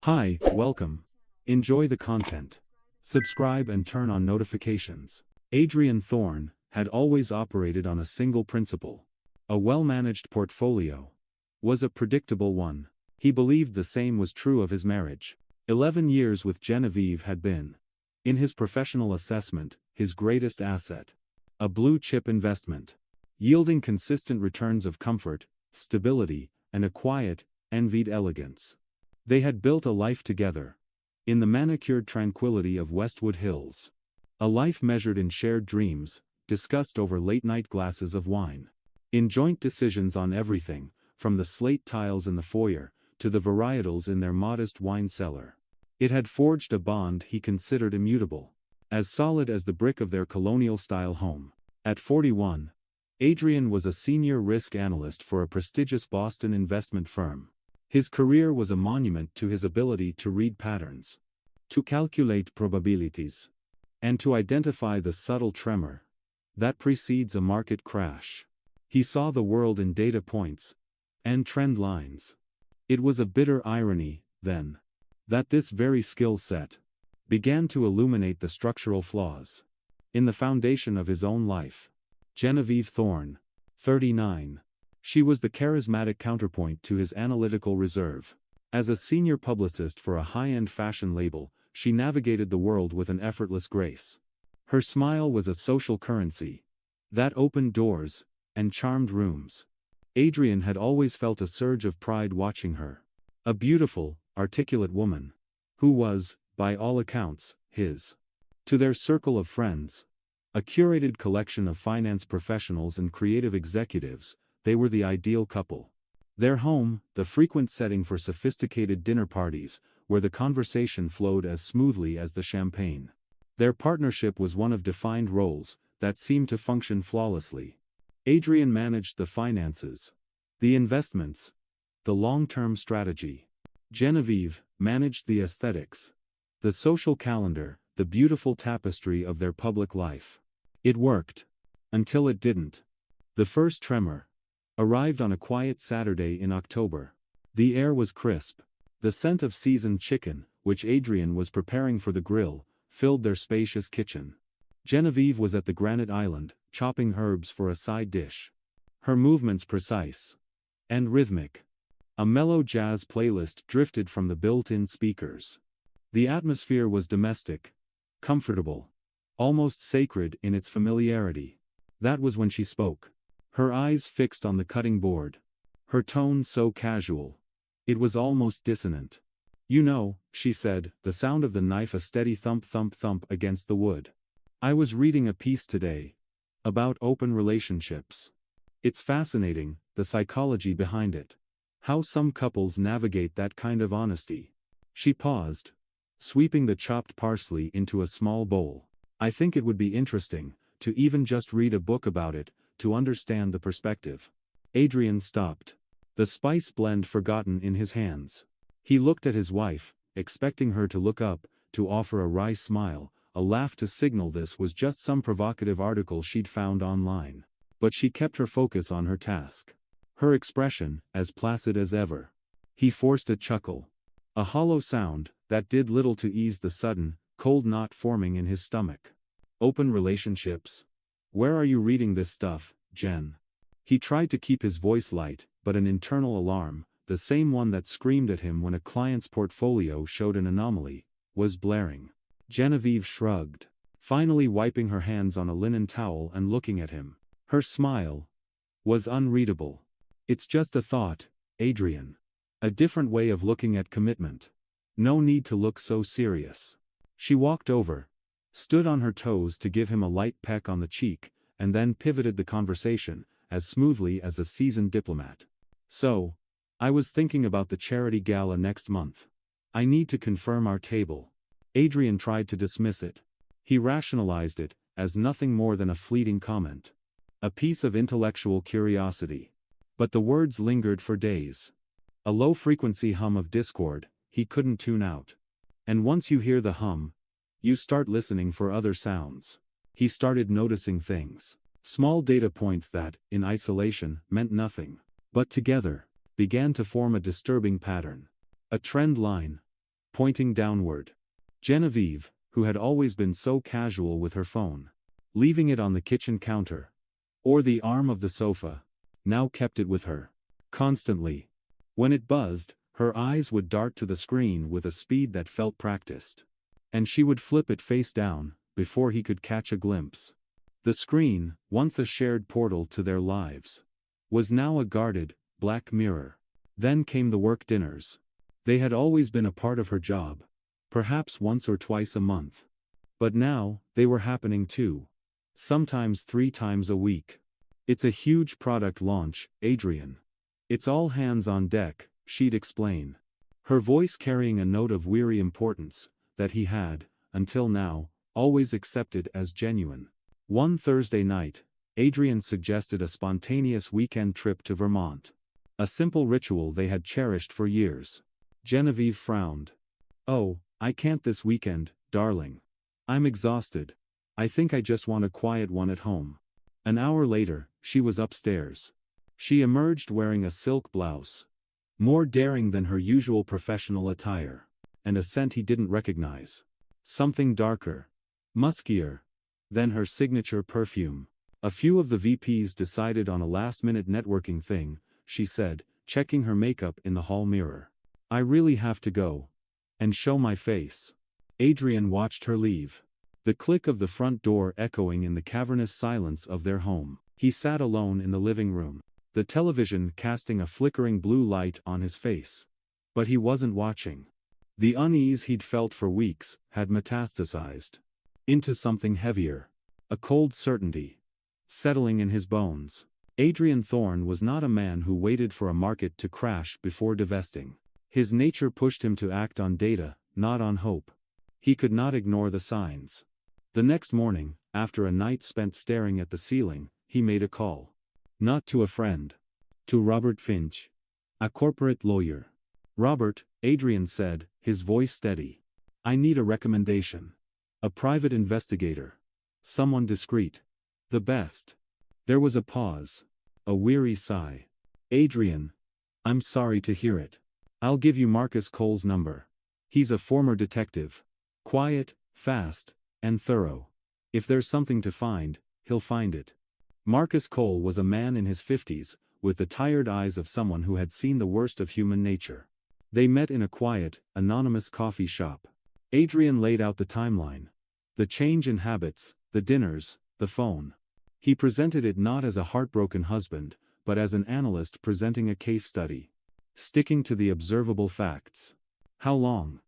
Hi, welcome. Enjoy the content. Subscribe and turn on notifications. Adrian Thorne had always operated on a single principle. A well-managed portfolio was a predictable one. He believed the same was true of his marriage. 11 years with Genevieve had been, in his professional assessment, his greatest asset. A blue-chip investment, yielding consistent returns of comfort, stability, and a quiet, envied elegance. They had built a life together, in the manicured tranquility of Westwood Hills. A life measured in shared dreams, discussed over late-night glasses of wine. In joint decisions on everything, from the slate tiles in the foyer, to the varietals in their modest wine cellar. It had forged a bond he considered immutable, as solid as the brick of their colonial-style home. At 41, Adrian was a senior risk analyst for a prestigious Boston investment firm. His career was a monument to his ability to read patterns, to calculate probabilities, and to identify the subtle tremor that precedes a market crash. He saw the world in data points and trend lines. It was a bitter irony, then, that this very skill set began to illuminate the structural flaws in the foundation of his own life. Genevieve Thorne, 39. She was the charismatic counterpoint to his analytical reserve. As a senior publicist for a high-end fashion label, she navigated the world with an effortless grace. Her smile was a social currency that opened doors and charmed rooms. Adrian had always felt a surge of pride watching her. A beautiful, articulate woman, who was, by all accounts, his. To their circle of friends, a curated collection of finance professionals and creative executives, they were the ideal couple. Their home, the frequent setting for sophisticated dinner parties, where the conversation flowed as smoothly as the champagne. Their partnership was one of defined roles that seemed to function flawlessly. Adrian managed the finances, the investments, the long-term strategy. Genevieve managed the aesthetics, the social calendar, the beautiful tapestry of their public life. It worked. Until it didn't. The first tremor arrived on a quiet Saturday in October. The air was crisp. The scent of seasoned chicken, which Adrian was preparing for the grill, filled their spacious kitchen. Genevieve was at the granite island, chopping herbs for a side dish. Her movements precise and rhythmic. A mellow jazz playlist drifted from the built-in speakers. The atmosphere was domestic, comfortable, almost sacred in its familiarity. That was when she spoke. Her eyes fixed on the cutting board. Her tone so casual. It was almost dissonant. "You know," she said, the sound of the knife a steady thump thump thump against the wood. "I was reading a piece today about open relationships. It's fascinating, the psychology behind it. How some couples navigate that kind of honesty." She paused, sweeping the chopped parsley into a small bowl. "I think it would be interesting to even just read a book about it, to understand the perspective." Adrian stopped, the spice blend forgotten in his hands. He looked at his wife, expecting her to look up, to offer a wry smile, a laugh to signal this was just some provocative article she'd found online. But she kept her focus on her task. Her expression, as placid as ever. He forced a chuckle. A hollow sound, that did little to ease the sudden, cold knot forming in his stomach. "Open relationships? Where are you reading this stuff, Jen?" He tried to keep his voice light, but an internal alarm, the same one that screamed at him when a client's portfolio showed an anomaly, was blaring. Genevieve shrugged, finally wiping her hands on a linen towel and looking at him. Her smile was unreadable. "It's just a thought, Adrian. A different way of looking at commitment. No need to look so serious." She walked over, stood on her toes to give him a light peck on the cheek, and then pivoted the conversation, as smoothly as a seasoned diplomat. "So, I was thinking about the charity gala next month. I need to confirm our table." Adrian tried to dismiss it. He rationalized it, as nothing more than a fleeting comment. A piece of intellectual curiosity. But the words lingered for days. A low-frequency hum of discord, he couldn't tune out. And once you hear the hum, you start listening for other sounds. He started noticing things. Small data points that, in isolation, meant nothing. But together, began to form a disturbing pattern. A trend line. pointing downward. Genevieve, who had always been so casual with her phone, leaving it on the kitchen counter, or the arm of the sofa, now kept it with her. Constantly. When it buzzed, her eyes would dart to the screen with a speed that felt practiced. And she would flip it face down, before he could catch a glimpse. The screen, once a shared portal to their lives, was now a guarded, black mirror. Then came the work dinners. They had always been a part of her job, perhaps once or twice a month. But now, they were happening too. Sometimes 3 times a week. It's a huge product launch, Adrian. It's all hands on deck, she'd explain. Her voice carrying a note of weary importance, that he had, until now, always accepted as genuine. One Thursday night, Adrian suggested a spontaneous weekend trip to Vermont. A simple ritual they had cherished for years. Genevieve frowned. "Oh, I can't this weekend, darling. I'm exhausted. I think I just want a quiet one at home." An hour later, she was upstairs. She emerged wearing a silk blouse, more daring than her usual professional attire, and a scent he didn't recognize. Something darker, muskier, than her signature perfume. "A few of the VPs decided on a last-minute networking thing," she said, checking her makeup in the hall mirror. "I really have to go and show my face." Adrian watched her leave. The click of the front door echoing in the cavernous silence of their home. He sat alone in the living room, the television casting a flickering blue light on his face. But he wasn't watching. The unease he'd felt for weeks had metastasized into something heavier. A cold certainty, settling in his bones. Adrian Thorne was not a man who waited for a market to crash before divesting. His nature pushed him to act on data, not on hope. He could not ignore the signs. The next morning, after a night spent staring at the ceiling, he made a call. Not to a friend. To Robert Finch, a corporate lawyer. "Robert," Adrian said, his voice steady. "I need a recommendation. A private investigator. Someone discreet. The best." There was a pause. A weary sigh. "Adrian. I'm sorry to hear it. I'll give you Marcus Cole's number. He's a former detective. Quiet, fast, and thorough. If there's something to find, he'll find it." Marcus Cole was a man in his 50s, with the tired eyes of someone who had seen the worst of human nature. They met in a quiet, anonymous coffee shop. Adrian laid out the timeline. The change in habits, the dinners, the phone. He presented it not as a heartbroken husband, but as an analyst presenting a case study. Sticking to the observable facts. "How long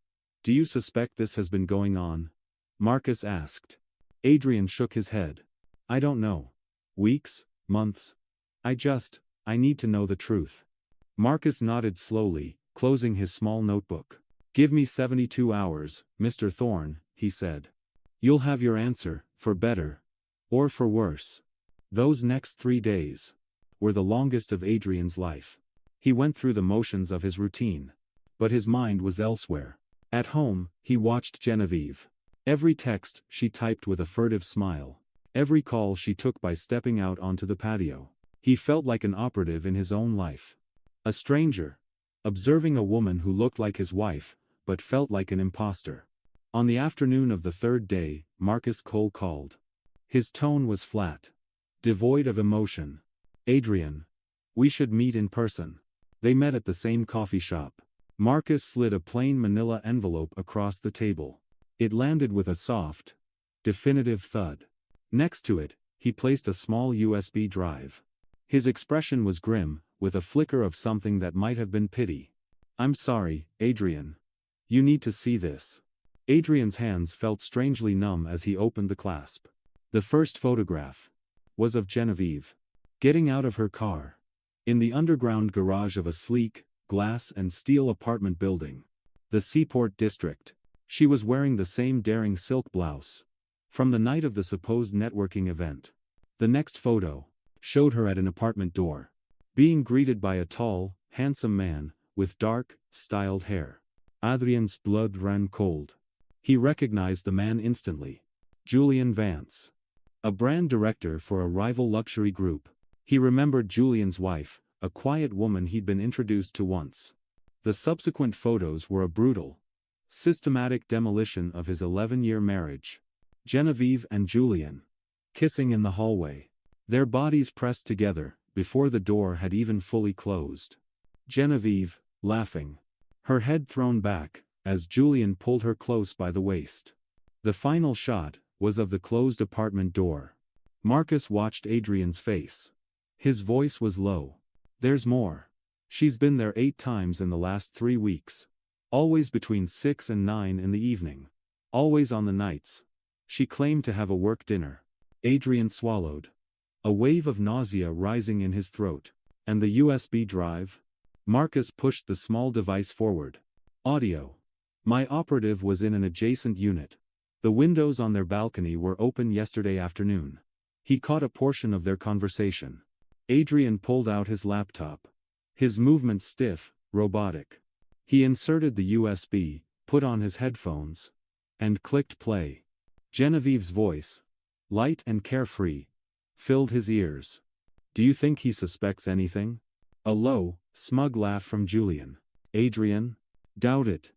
do you suspect this has been going on?" Marcus asked. Adrian shook his head. "I don't know. Weeks, months. I need to know the truth." Marcus nodded slowly, closing his small notebook. "Give me 72 hours, Mr. Thorne," he said. "You'll have your answer, for better. Or for worse." Those next 3 days were the longest of Adrian's life. He went through the motions of his routine. But his mind was elsewhere. At home, he watched Genevieve. Every text she typed with a furtive smile. Every call she took by stepping out onto the patio. He felt like an operative in his own life. A stranger. Observing a woman who looked like his wife, but felt like an imposter. On the afternoon of the 3rd day, Marcus Cole called. His tone was flat. Devoid of emotion. "Adrian. We should meet in person." They met at the same coffee shop. Marcus slid a plain manila envelope across the table. It landed with a soft, definitive thud. Next to it, he placed a small USB drive. His expression was grim, with a flicker of something that might have been pity. "I'm sorry, Adrian. You need to see this." Adrian's hands felt strangely numb as he opened the clasp. The first photograph was of Genevieve, getting out of her car, in the underground garage of a sleek, glass and steel apartment building. The Seaport District. She was wearing the same daring silk blouse from the night of the supposed networking event. The next photo showed her at an apartment door, being greeted by a tall, handsome man, with dark, styled hair. Adrian's blood ran cold. He recognized the man instantly. Julian Vance. A brand director for a rival luxury group. He remembered Julian's wife, a quiet woman he'd been introduced to once. The subsequent photos were a brutal, Systematic demolition of his 11-year marriage. Genevieve and Julian. Kissing in the hallway. Their bodies pressed together, before the door had even fully closed. Genevieve, laughing. Her head thrown back, as Julian pulled her close by the waist. The final shot was of the closed apartment door. Marcus watched Adrian's face. His voice was low. There's more. She's been there 8 times in the last 3 weeks. Always between 6 and 9 in the evening. Always on the nights. She claimed to have a work dinner. Adrian swallowed. A wave of nausea rising in his throat. And the USB drive? Marcus pushed the small device forward. Audio. My operative was in an adjacent unit. The windows on their balcony were open yesterday afternoon. He caught a portion of their conversation. Adrian pulled out his laptop. His movements stiff, robotic. He inserted the USB, put on his headphones, and clicked play. Genevieve's voice, light and carefree, filled his ears. Do you think he suspects anything? A low, smug laugh from Julian. Adrian? Doubt it.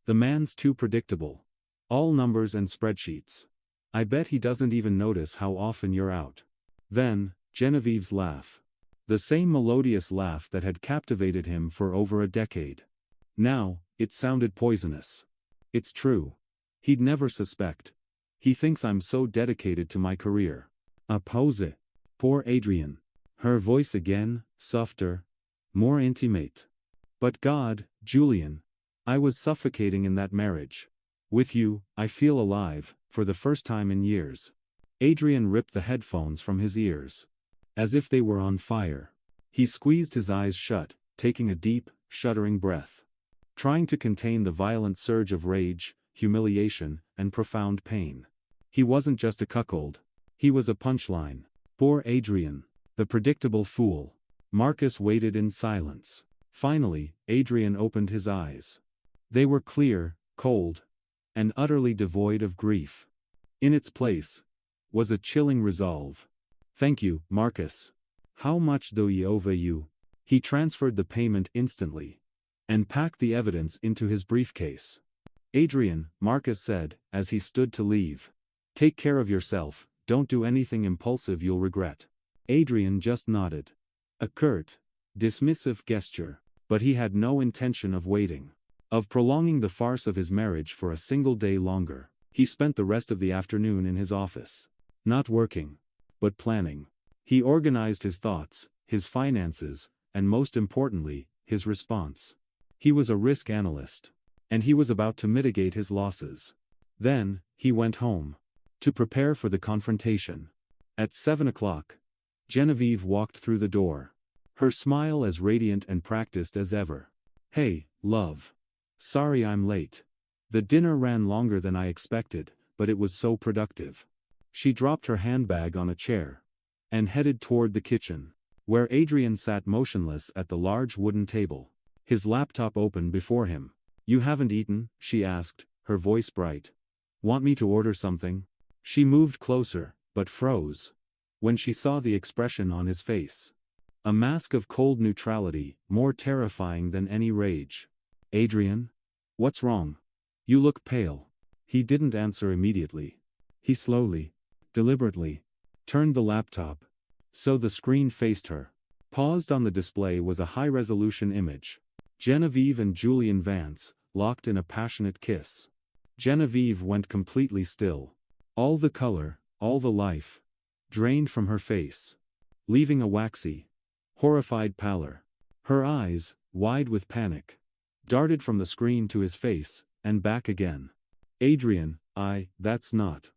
The man's too predictable. All numbers and spreadsheets. I bet he doesn't even notice how often you're out. Then, Genevieve's laugh. The same melodious laugh that had captivated him for over a decade. Now, it sounded poisonous. It's true. He'd never suspect. He thinks I'm so dedicated to my career. Oppose it. Poor Adrian. Her voice again, softer, more intimate. But God, Julian. I was suffocating in that marriage. With you, I feel alive, for the first time in years. Adrian ripped the headphones from his ears. As if they were on fire. He squeezed his eyes shut, taking a deep, shuddering breath. Trying to contain the violent surge of rage, humiliation, and profound pain. He wasn't just a cuckold. He was a punchline. Poor Adrian. The predictable fool. Marcus waited in silence. Finally, Adrian opened his eyes. They were clear, cold, and utterly devoid of grief. In its place was a chilling resolve. Thank you, Marcus. How much do I owe you? He transferred the payment instantly. And packed the evidence into his briefcase. Adrian, Marcus said, as he stood to leave. Take care of yourself, don't do anything impulsive you'll regret. Adrian just nodded. A curt, dismissive gesture, but he had no intention of waiting. Of prolonging the farce of his marriage for a single day longer. He spent the rest of the afternoon in his office. Not working. But planning. He organized his thoughts, his finances, and most importantly, his response. He was a risk analyst. And he was about to mitigate his losses. Then, he went home. To prepare for the confrontation. At 7 o'clock. Genevieve walked through the door. Her smile as radiant and practiced as ever. Hey, love. Sorry I'm late. The dinner ran longer than I expected, but it was so productive. She dropped her handbag on a chair. And headed toward the kitchen. Where Adrian sat motionless at the large wooden table. His laptop open before him. You haven't eaten? She asked, her voice bright. Want me to order something? She moved closer, but froze. When she saw the expression on his face. A mask of cold neutrality, more terrifying than any rage. Adrian? What's wrong? You look pale. He didn't answer immediately. He slowly, deliberately, turned the laptop. So the screen faced her. Paused on the display was a high-resolution image. Genevieve and Julian Vance, locked in a passionate kiss. Genevieve went completely still. All the color, all the life, drained from her face. Leaving a waxy, horrified pallor. Her eyes, wide with panic, darted from the screen to his face, and back again. Adrian, that's not.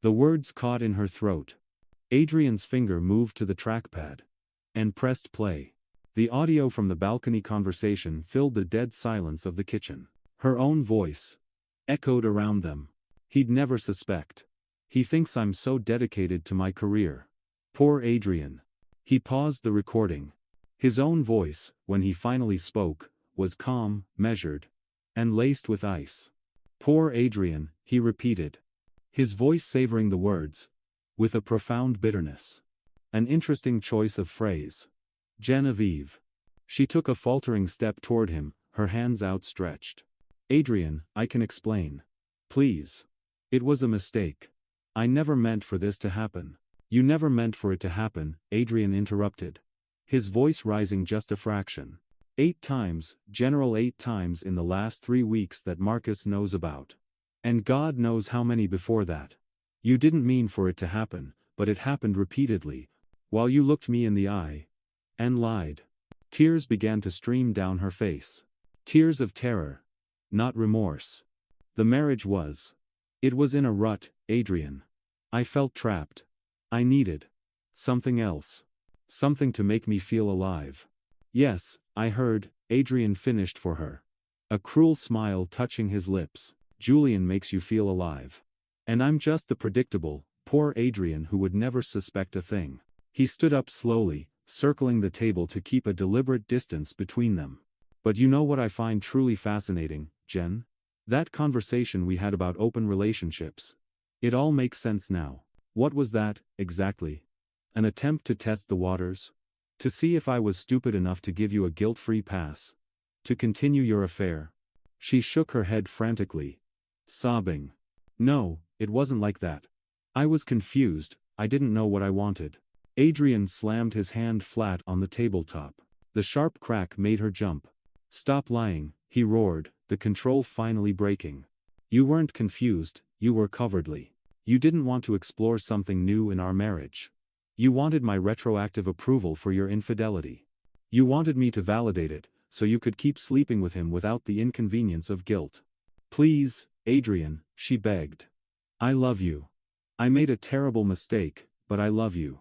The words caught in her throat. Adrian's finger moved to the trackpad. And pressed play. The audio from the balcony conversation filled the dead silence of the kitchen. Her own voice echoed around them. He'd never suspect. He thinks I'm so dedicated to my career. Poor Adrian. He paused the recording. His own voice, when he finally spoke, was calm, measured, and laced with ice. Poor Adrian, he repeated. His voice savoring the words. With a profound bitterness. An interesting choice of phrase. Genevieve. She took a faltering step toward him, her hands outstretched. Adrian, I can explain. Please. It was a mistake. I never meant for this to happen. You never meant for it to happen, Adrian interrupted. His voice rising just a fraction. 8 times, General, 8 times in the last 3 weeks that Marcus knows about. And God knows how many before that. You didn't mean for it to happen, but it happened repeatedly, while you looked me in the eye. And lied. Tears began to stream down her face. Tears of terror. Not remorse. The marriage was. It was in a rut, Adrian. I felt trapped. I needed something else. Something to make me feel alive. Yes, I heard, Adrian finished for her. A cruel smile touching his lips. Julian makes you feel alive. And I'm just the predictable, poor Adrian who would never suspect a thing. He stood up slowly, circling the table to keep a deliberate distance between them. But you know what I find truly fascinating, Jen? That conversation we had about open relationships. It all makes sense now. What was that, exactly? An attempt to test the waters? To see if I was stupid enough to give you a guilt-free pass? To continue your affair? She shook her head frantically, sobbing. No, it wasn't like that. I was confused, I didn't know what I wanted. Adrian slammed his hand flat on the tabletop. The sharp crack made her jump. Stop lying, he roared, the control finally breaking. You weren't confused, you were cowardly. You didn't want to explore something new in our marriage. You wanted my retroactive approval for your infidelity. You wanted me to validate it, so you could keep sleeping with him without the inconvenience of guilt. Please, Adrian, she begged. I love you. I made a terrible mistake, but I love you.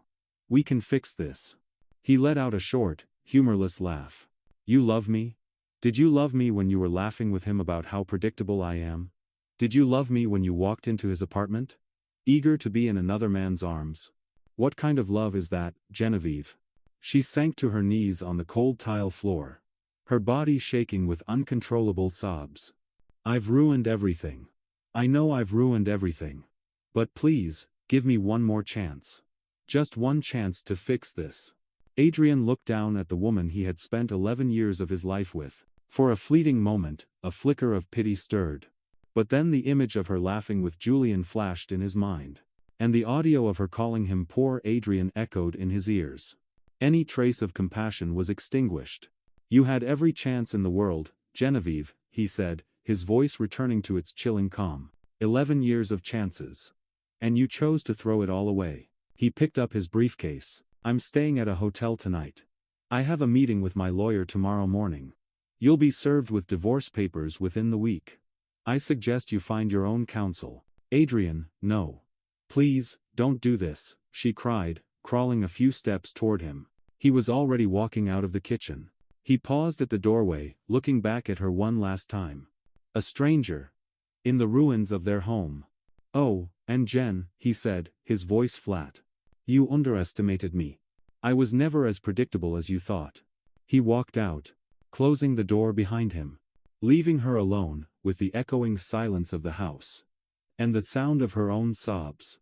We can fix this. He let out a short, humorless laugh. You love me? Did you love me when you were laughing with him about how predictable I am? Did you love me when you walked into his apartment? Eager to be in another man's arms? What kind of love is that, Genevieve? She sank to her knees on the cold tile floor. Her body shaking with uncontrollable sobs. I've ruined everything. I know I've ruined everything. But please, give me one more chance. Just one chance to fix this. Adrian looked down at the woman he had spent 11 years of his life with. For a fleeting moment, a flicker of pity stirred. But then the image of her laughing with Julian flashed in his mind. And the audio of her calling him poor Adrian echoed in his ears. Any trace of compassion was extinguished. You had every chance in the world, Genevieve, he said, his voice returning to its chilling calm. 11 years of chances. And you chose to throw it all away. He picked up his briefcase. I'm staying at a hotel tonight. I have a meeting with my lawyer tomorrow morning. You'll be served with divorce papers within the week. I suggest you find your own counsel. Adrian, no. Please, don't do this, she cried, crawling a few steps toward him. He was already walking out of the kitchen. He paused at the doorway, looking back at her one last time. A stranger. In the ruins of their home. Oh, and Jen, he said, his voice flat. You underestimated me. I was never as predictable as you thought. He walked out, closing the door behind him, leaving her alone, with the echoing silence of the house. And the sound of her own sobs.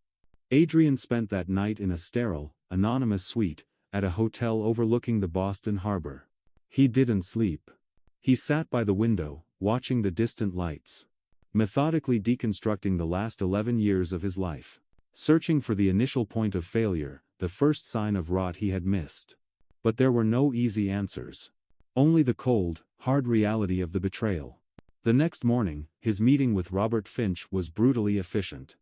Adrian spent that night in a sterile, anonymous suite, at a hotel overlooking the Boston harbor. He didn't sleep. He sat by the window, watching the distant lights. Methodically deconstructing the last 11 years of his life. Searching for the initial point of failure, the first sign of rot he had missed. But there were no easy answers. Only the cold, hard reality of the betrayal. The next morning, his meeting with Robert Finch was brutally efficient.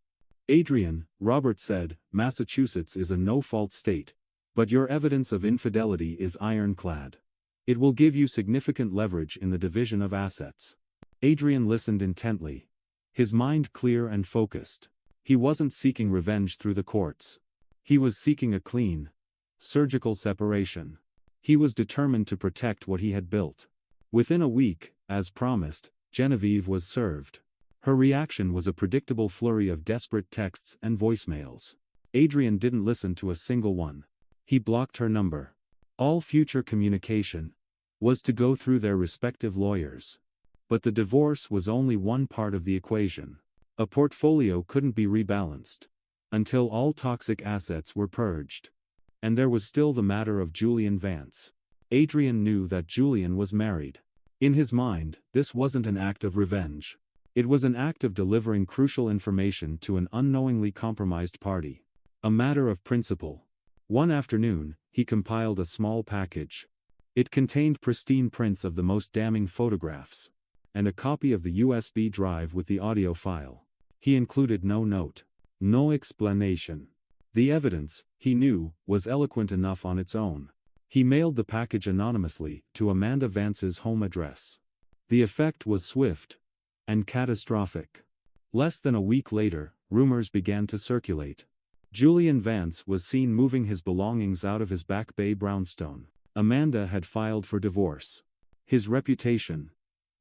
Adrian, Robert said, Massachusetts is a no-fault state. But your evidence of infidelity is ironclad. It will give you significant leverage in the division of assets. Adrian listened intently. His mind clear and focused. He wasn't seeking revenge through the courts. He was seeking a clean, surgical separation. He was determined to protect what he had built. Within a week, as promised, Genevieve was served. Her reaction was a predictable flurry of desperate texts and voicemails. Adrian didn't listen to a single one. He blocked her number. All future communication was to go through their respective lawyers. But the divorce was only one part of the equation. A portfolio couldn't be rebalanced until all toxic assets were purged. And there was still the matter of Julian Vance. Adrian knew that Julian was married. In his mind, this wasn't an act of revenge. It was an act of delivering crucial information to an unknowingly compromised party. A matter of principle. One afternoon, he compiled a small package. It contained pristine prints of the most damning photographs, and a copy of the USB drive with the audio file. He included no note, no explanation. The evidence, he knew, was eloquent enough on its own. He mailed the package anonymously to Amanda Vance's home address. The effect was swift and catastrophic. Less than a week later, rumors began to circulate. Julian Vance was seen moving his belongings out of his Back Bay brownstone. Amanda had filed for divorce. His reputation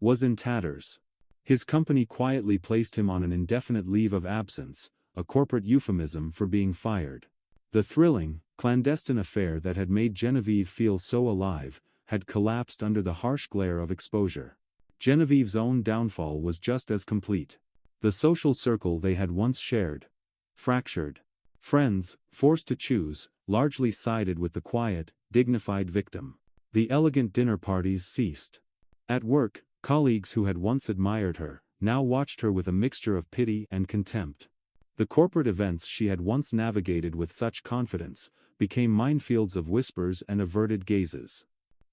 was in tatters. His company quietly placed him on an indefinite leave of absence, a corporate euphemism for being fired. The thrilling, clandestine affair that had made Genevieve feel so alive, had collapsed under the harsh glare of exposure. Genevieve's own downfall was just as complete. The social circle they had once shared fractured. Friends, forced to choose, largely sided with the quiet, dignified victim. The elegant dinner parties ceased. At work, colleagues who had once admired her, now watched her with a mixture of pity and contempt. The corporate events she had once navigated with such confidence, became minefields of whispers and averted gazes.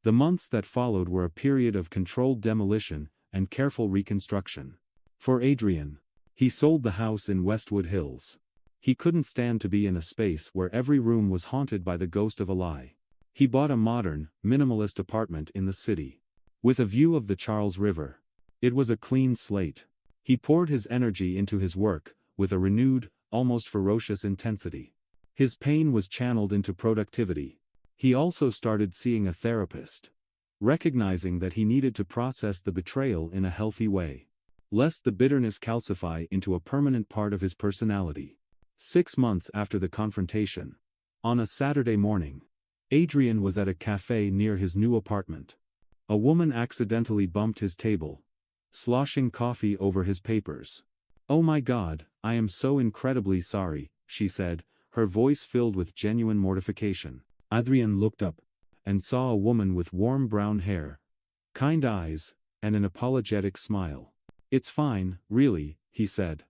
The months that followed were a period of controlled demolition and careful reconstruction. For Adrian, he sold the house in Westwood Hills. He couldn't stand to be in a space where every room was haunted by the ghost of a lie. He bought a modern, minimalist apartment in the city, with a view of the Charles River. It was a clean slate. He poured his energy into his work, with a renewed, almost ferocious intensity. His pain was channeled into productivity. He also started seeing a therapist, recognizing that he needed to process the betrayal in a healthy way, lest the bitterness calcify into a permanent part of his personality. 6 months after the confrontation, on a Saturday morning, Adrian was at a cafe near his new apartment. A woman accidentally bumped his table, sloshing coffee over his papers. "Oh my God, I am so incredibly sorry," she said, her voice filled with genuine mortification. Adrian looked up, and saw a woman with warm brown hair, kind eyes, and an apologetic smile. "It's fine, really," he said.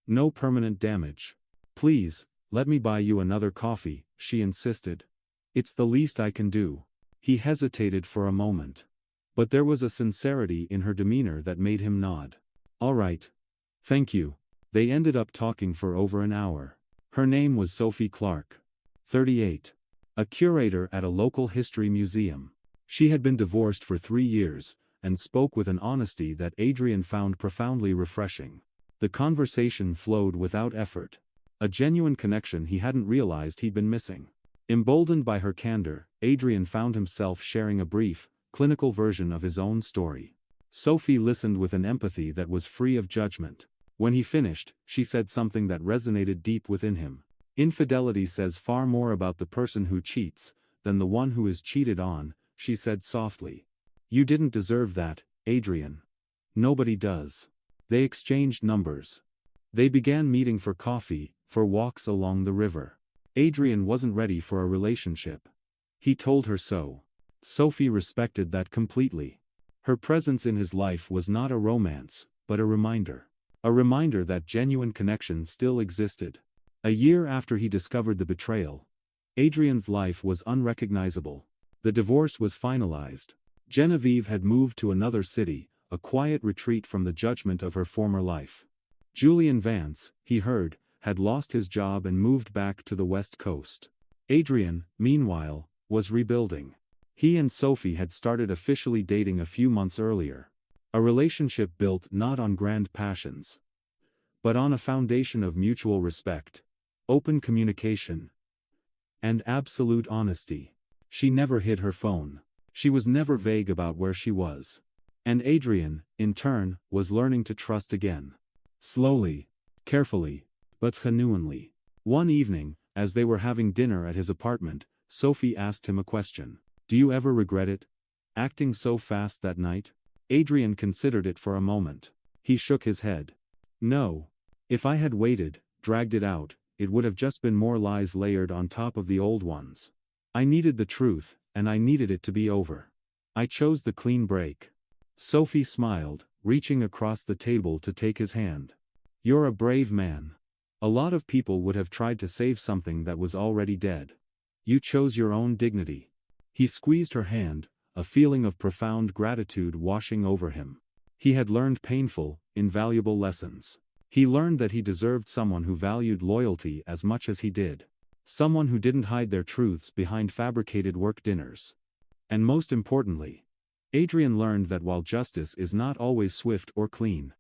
"No permanent damage." "Please, let me buy you another coffee," she insisted. "It's the least I can do." He hesitated for a moment. But there was a sincerity in her demeanor that made him nod. "All right. Thank you." They ended up talking for over an hour. Her name was Sophie Clark, 38. A curator at a local history museum. She had been divorced for 3 years, and spoke with an honesty that Adrian found profoundly refreshing. The conversation flowed without effort. A genuine connection he hadn't realized he'd been missing. Emboldened by her candor, Adrian found himself sharing a brief, clinical version of his own story. Sophie listened with an empathy that was free of judgment. When he finished, she said something that resonated deep within him. "Infidelity says far more about the person who cheats than the one who is cheated on," she said softly. "You didn't deserve that, Adrian. Nobody does." They exchanged numbers. They began meeting for coffee, for walks along the river. Adrian wasn't ready for a relationship. He told her so. Sophie respected that completely. Her presence in his life was not a romance, but a reminder. A reminder that genuine connection still existed. A year after he discovered the betrayal, Adrian's life was unrecognizable. The divorce was finalized. Genevieve had moved to another city, a quiet retreat from the judgment of her former life. Julian Vance, he heard, had lost his job and moved back to the West Coast. Adrian, meanwhile, was rebuilding. He and Sophie had started officially dating a few months earlier. A relationship built not on grand passions, but on a foundation of mutual respect, open communication, and absolute honesty. She never hid her phone. She was never vague about where she was. And Adrian, in turn, was learning to trust again. Slowly, carefully, but genuinely. One evening, as they were having dinner at his apartment, Sophie asked him a question. "Do you ever regret it? Acting so fast that night?" Adrian considered it for a moment. He shook his head. "No. If I had waited, dragged it out, it would have just been more lies layered on top of the old ones. I needed the truth, and I needed it to be over. I chose the clean break." Sophie smiled, reaching across the table to take his hand. "You're a brave man. A lot of people would have tried to save something that was already dead. You chose your own dignity." He squeezed her hand, a feeling of profound gratitude washing over him. He had learned painful, invaluable lessons. He learned that he deserved someone who valued loyalty as much as he did. Someone who didn't hide their truths behind fabricated work dinners. And most importantly, Adrian learned that while justice is not always swift or clean,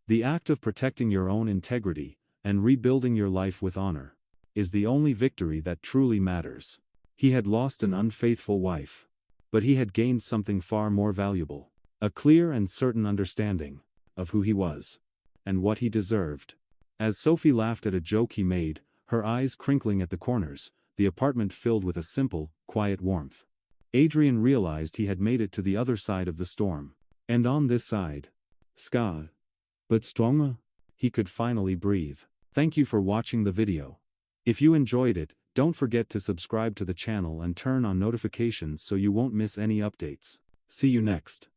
the act of protecting your own integrity, and rebuilding your life with honor, is the only victory that truly matters. He had lost an unfaithful wife. But he had gained something far more valuable. A clear and certain understanding of who he was. And what he deserved. As Sophie laughed at a joke he made, her eyes crinkling at the corners, the apartment filled with a simple, quiet warmth. Adrian realized he had made it to the other side of the storm. And on this side, scarred, but stronger, he could finally breathe. Thank you for watching the video. If you enjoyed it, don't forget to subscribe to the channel and turn on notifications so you won't miss any updates. See you next.